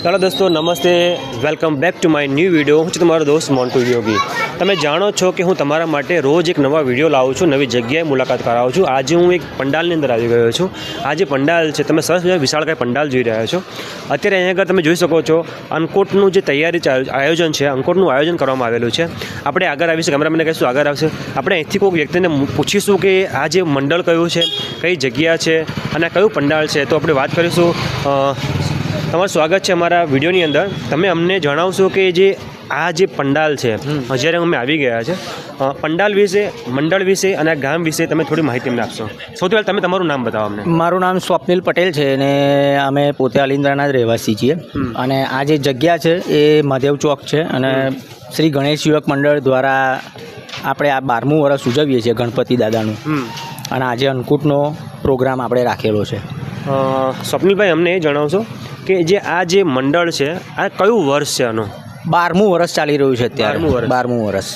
Hello दोस्तों, नमस्ते, welcome back to my new video. હું છું તમારો દોસ્ત મોન્ટુ યોગી। તમે જાણો છો કે હું તમારા માટે રોજ એક નવા વિડીયો લાવું છું, નવી જગ્યાએ મુલાકાત કરાવું છું। આજે હું એક પંડાલની અંદર આવી ગયો છું। આ જે પંડાલ છે, તમે સરસ વિશાળકાય પંડાલ જોઈ રહ્યા છો। અત્યારે અહીંયા આગળ તમે જોઈ શકો છો અંકોટનું જે તૈયારી આયોજન છે, અંકોટનું આયોજન કરવામાં આવેલું છે। આપણે આગળ આવીશું, કેમેરામેનને કહીશું આગળ આવશે। આપણે અહીંથી કોઈ વ્યક્તિને પૂછીશું કે આ જે મંડળ કયું છે, કઈ જગ્યા છે અને કયું પંડાલ છે, તો આપણે વાત કરીશું। તમારું સ્વાગત છે અમારા વિડીયોની અંદર। તમે અમને જણાવશો કે જે આ જે પંડાલ છે, જ્યારે અમે આવી ગયા છે, પંડાલ વિશે, મંડળ વિશે અને ગામ વિશે તમે થોડી માહિતી અમને આપશો। સૌથી પહેલાં તમે તમારું નામ બતાવો અમને। મારું નામ સ્વપ્નિલ પટેલ છે અને અમે પોતે અલિન્દ્રાના જ રહેવાસી છીએ। અને આ જે જગ્યા છે એ મહાદેવ ચોક છે અને શ્રી ગણેશ યુવક મંડળ દ્વારા આપણે આ 12મું વર્ષ ઉજવીએ છીએ ગણપતિ દાદાનું, અને આજે અન્નકૂટનો પ્રોગ્રામ આપણે રાખેલો છે। સ્વપ્નિલભાઈ, અમને એ જણાવશો કે જે આ જે મંડળ છે, આ કયું વર્ષ છે આનું? 12મું વર્ષ ચાલી રહ્યું છે અત્યારે। 12મું વર્ષ।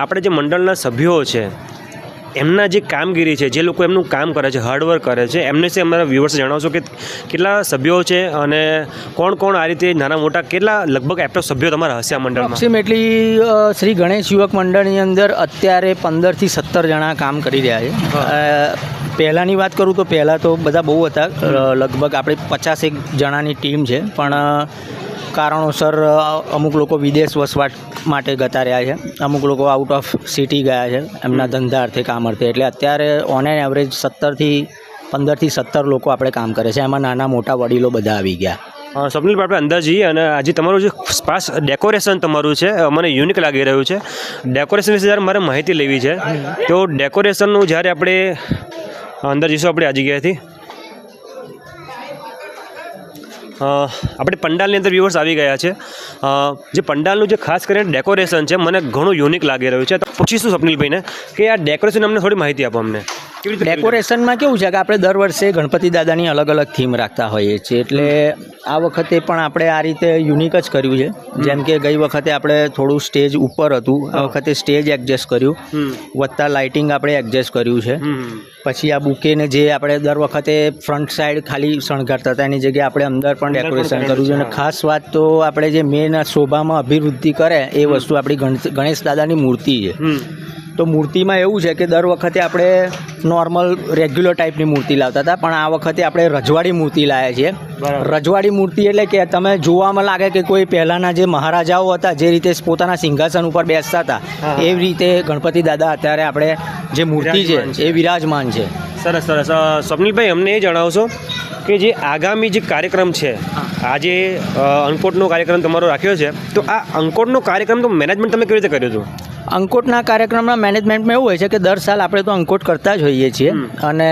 આપણે જે મંડળના સભ્યો છે એમના જે કામગીરી છે, જે લોકો એમનું કામ કરે છે, હાર્ડવર્ક કરે છે, એમને છે અમારા વ્યુઅર્સ જણાવશો કે કેટલા સભ્યો છે અને કોણ કોણ આ રીતે નાના મોટા, કેટલા લગભગ એપ્રોક્સ સભ્યો તમારા હશે આ મંડળમાં? એપ્રોક્સિમેટલી શ્રી ગણેશ યુવક મંડળની અંદર અત્યારે 15થી 17 જણા કામ કરી રહ્યા છે। પહેલાંની વાત કરું તો પહેલાં તો બધા બહુ હતા, લગભગ આપણે 50 જણાની ટીમ છે, પણ કારણોસર અમુક લોકો વિદેશ વસવાટ માટે જતા રહ્યા છે, અમુક લોકો આઉટ ઓફ સિટી ગયા છે એમના ધંધા અર્થે, કામ અર્થે। એટલે અત્યારે ઓન એન એવરેજ 15થી 17 લોકો આપણે કામ કરે છે, એમાં નાના મોટા વડીલો બધા આવી ગયા। સ્વપ્નિલ, આપણે અંદર જઈએ અને આજે તમારું જે ખાસ ડેકોરેશન તમારું છે મને યુનિક લાગી રહ્યું છે। ડેકોરેશન વિશે જ્યારે મારે માહિતી લેવી છે, તો ડેકોરેશનનું જ્યારે આપણે અંદર જઈશું આપણે આ જગ્યાએથી, આપણે પંડાલની અંદર વ્યુઅર્સ આવી ગયા છે। જે પંડાલનું જે ખાસ કરીને ડેકોરેશન છે મને ઘણું યુનિક લાગી રહ્યું છે। તો પૂછીશું સ્વપ્નિલભાઈને કે આ ડેકોરેશન અમને થોડી માહિતી આપો અમને। ડેકોરેશનમાં કેવું છે કે આપણે દર વર્ષે ગણપતિ દાદાની અલગ અલગ થીમ રાખતા હોઈએ છીએ, એટલે આ વખતે પણ આપણે આ રીતે યુનિક જ કર્યું છે। જેમ કે ગઈ વખતે આપણે થોડું સ્ટેજ ઉપર હતું, આ વખતે સ્ટેજ એડજસ્ટ કર્યું, વત્તા લાઇટિંગ આપણે એડજસ્ટ કર્યું છે। પછી આ બુકેને જે આપણે દર વખતે ફ્રન્ટ સાઈડ ખાલી શણગારતા હતા એની જગ્યાએ આપણે અંદર પણ ડેકોરેશન કર્યું છે। અને ખાસ વાત તો આપણે જે મેન શોભામાં અભિવૃદ્ધિ કરે એ વસ્તુ આપણી ગણેશ દાદાની મૂર્તિ છે। તો મૂર્તિમાં એવું છે કે દર વખતે આપણે નોર્મલ રેગ્યુલર ટાઈપની મૂર્તિ લાવતા હતા, પણ આ વખતે આપણે રજવાડી મૂર્તિ લાવ્યા છીએ। રજવાડી મૂર્તિ એટલે કે તમે જોવામાં લાગે કે કોઈ પહેલાંના જે મહારાજાઓ હતા જે રીતે પોતાના સિંહાસન ઉપર બેસતા હતા એવી રીતે ગણપતિ દાદા અત્યારે આપણે જે મૂર્તિ છે એ વિરાજમાન છે। સરસ સરસ। સ્વપ્નિલભાઈ, અમને એ જણાવશો કે જે આગામી જે કાર્યક્રમ છે, આજે અંકોટનો કાર્યક્રમ તમારો રાખ્યો છે, તો આ અંકોટનો કાર્યક્રમ તો મેનેજમેન્ટ તમે કેવી રીતે કર્યું હતું? અંકોટના કાર્યક્રમના મેનેજમેન્ટમાં એવું હોય છે કે દર સાલ આપણે તો અંકોટ કરતા જ હોઈએ છીએ, અને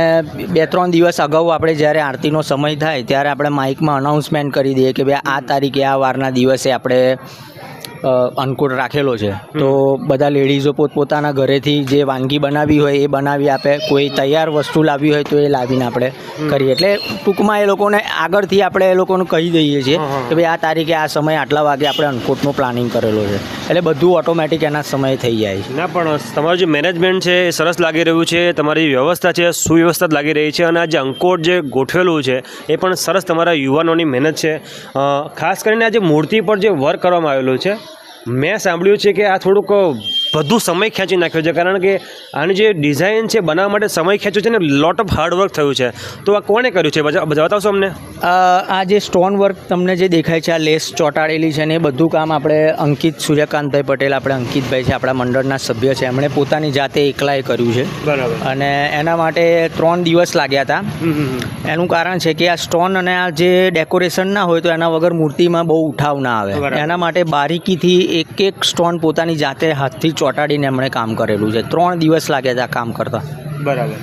2-3 દિવસ અગાઉ આપણે જ્યારે આરતીનો સમય થાય ત્યારે આપણે માઇકમાં અનાઉન્સમેન્ટ કરી દઈએ કે ભાઈ આ તારીખે આ વારના દિવસે આપણે અંકોટ રાખેલો છે। તો બધા લેડીઝો પોતપોતાના ઘરેથી જે વાનગી બનાવી હોય એ બનાવી આપે, કોઈ તૈયાર વસ્તુ લાવી હોય તો એ લાવીને આપણે કરીએ। એટલે ટૂંકમાં એ લોકોને આગળથી આપણે એ લોકોને કહી દઈએ છીએ કે ભાઈ આ તારીખે આ સમય આટલા વાગે આપણે અંકોટનું પ્લાનિંગ કરેલો છે, એટલે બધું ઓટોમેટિક એના સમયે થઈ જાય છે। ના, પણ તમારું જે મેનેજમેન્ટ છે એ સરસ લાગી રહ્યું છે, તમારી વ્યવસ્થા છે સુવ્યવસ્થિત લાગી રહી છે, અને આ જે અંકોટ જે ગોઠવેલું છે એ પણ સરસ તમારા યુવાનોની મહેનત છે। ખાસ કરીને આ જે મૂર્તિ પર જે વર્ક કરવામાં આવેલું છે, મેં સાંભળ્યું છે કે આ થોડુંક વધુ સમય ખેંચી નાખ્યો છે, કારણ કે આની જે ડિઝાઇન છે બનાવવા માટે સમય ખેંચ્યો છે ને લોટ ઓફ હાર્ડવર્ક થયું છે। તો આ કોણે કર્યું છે, બતાવશો અમને? આ જે સ્ટોન વર્ક તમને જે દેખાય છે, આ લેસ ચોંટાડેલી છે ને એ બધું કામ આપણે અંકિત સૂર્યકાંતભાઈ પટેલ, આપણે અંકિતભાઈ છે, આપણા મંડળના સભ્ય છે, એમણે પોતાની જાતે એકલાએ કર્યું છે। બરાબર। અને એના માટે 3 દિવસ લાગ્યા હતા। એનું કારણ છે કે આ સ્ટોન અને આ જે ડેકોરેશન ના હોય તો એના વગર મૂર્તિમાં બહુ ઉઠાવ ના આવે, એના માટે બારીકીથી એક સ્ટોન પોતાની જાતે હાથથી ચોંટાડીને એમણે કામ કરેલું છે। 3 દિવસ લાગ્યા હતા કામ કરતા। બરાબર।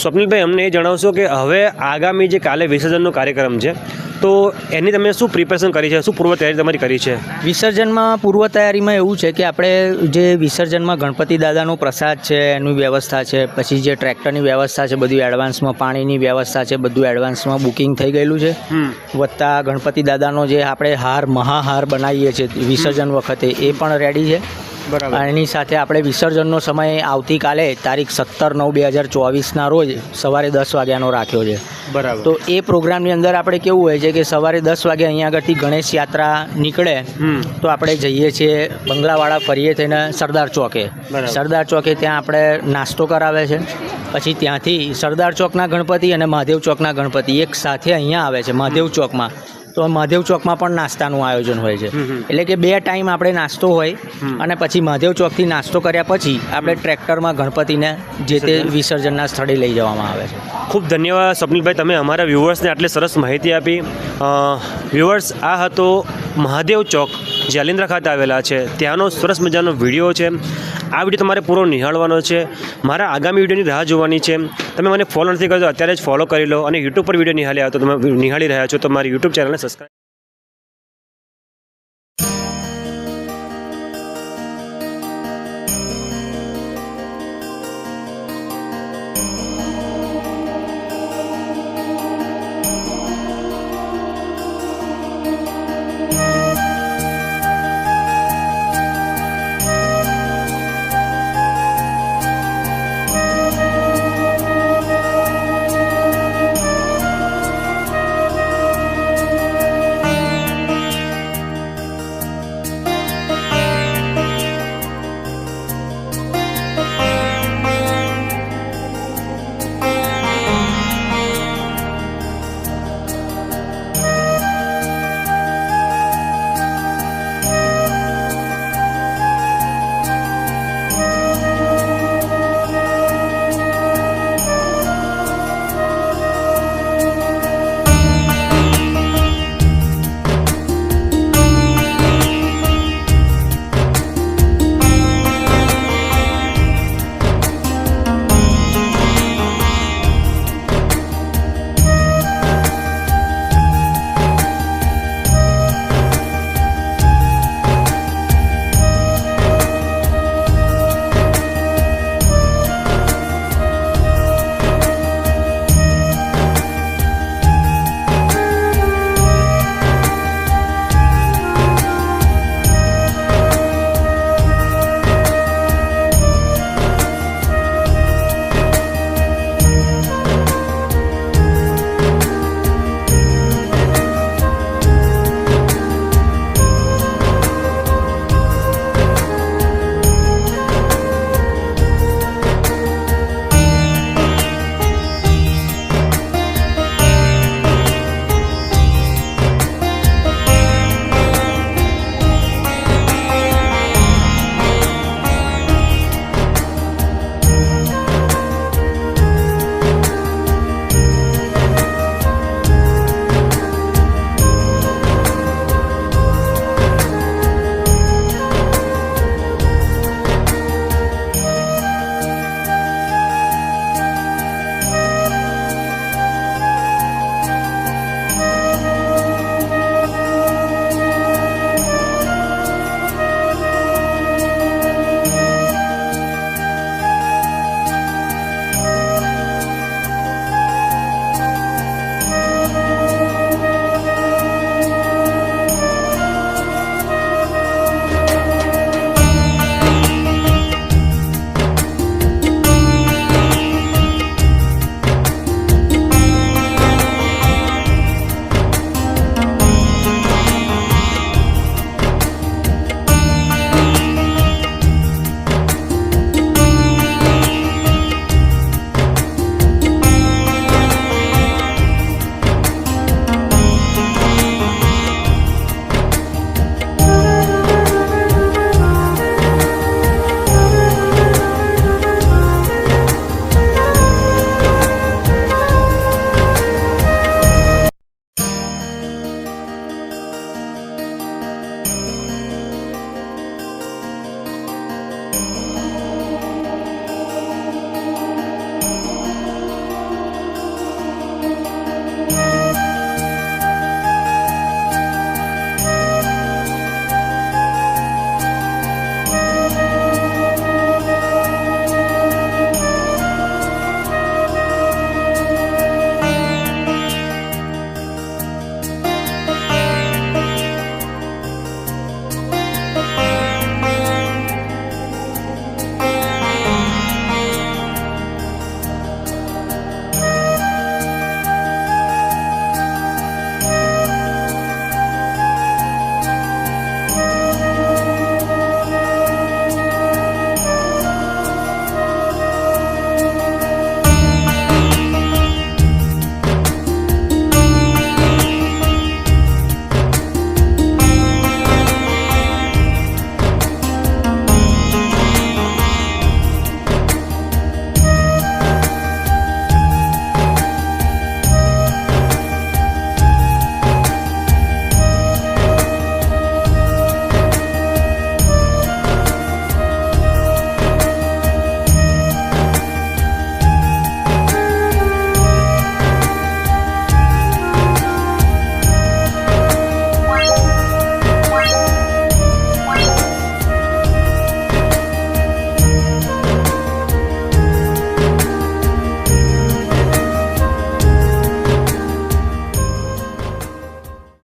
સ્વપ્નિલભાઈ, અમને એ જણાવશો કે હવે આગામી જે કાલે વિસર્જનનો કાર્યક્રમ છે, તો એની તમે શું પ્રિપેરેશન કરી છે, શું પૂર્વ તૈયારી તમારી કરી છે? વિસર્જનમાં પૂર્વ તૈયારીમાં એવું છે કે આપણે જે વિસર્જનમાં ગણપતિ દાદાનો પ્રસાદ છે એની વ્યવસ્થા છે, પછી જે ટ્રેક્ટરની વ્યવસ્થા છે બધું એડવાન્સમાં, પાણીની વ્યવસ્થા છે બધું એડવાન્સમાં બુકિંગ થઈ ગયેલું છે, વત્તા ગણપતિ દાદાનો જે આપણે મહાહાર બનાવીએ છીએ વિસર્જન વખતે એ પણ રેડી છે। બરાબર. એની સાથે આપણે વિસર્જનનો સમય આવતીકાલે તારીખ 17/9/2024ના રોજ સવારે 10 વાગ્યાનો રાખ્યો છે. બરાબર. તો એ પ્રોગ્રામની અંદર આપણે કેવું હોય છે કે સવારે 10 વાગે અહીંયા આગળથી ગણેશ યાત્રા નીકળે તો આપણે જઈએ છીએ બંગલાવાળા ફરીએ થઈને સરદાર ચોકે. બરાબર. સરદાર ચોકે ત્યાં આપણે નાસ્તો કરાવે છે. પછી ત્યાંથી સરદાર ચોકના ગણપતિ અને મહાદેવ ચોકના ગણપતિ એક સાથે અહીંયા આવે છે મહાદેવ ચોકમાં. તો મહાદેવ ચોકમાં પણ નાસ્તાનું આયોજન હોય છે. એટલે કે 2 ટાઈમ આપણે નાસ્તો હોય અને પછી મહાદેવ ચોકથી નાસ્તો કર્યા પછી આપણે ટ્રેક્ટરમાં ગણપતિને જે તે વિસર્જનના સ્થળે લઈ જવામાં આવે છે. ખૂબ ધન્યવાદ સ્વપ્નિલભાઈ, તમે અમારા વ્યૂવર્સને આટલી સરસ માહિતી આપી. વ્યૂવર્સ, આ હતો મહાદેવ ચોક જે અલિન્દ્રા ખાતે આવેલા છે ત્યાંનો સરસ મજાનો વિડીયો છે. આ વિડીયો તમારે પૂરો નિહાળવાનો છે. મારા આગામી વિડીયોની રાહ જોવાની છે. તમે મને ફોલો નથી કરતો અત્યારે જ ફોલો કરી લો અને યુટ્યુબ પર વિડીયો નિહાળી રહ્યા છો તો મારી યુટ્યુબ ચેનલને સબસ્ક્રાઈબ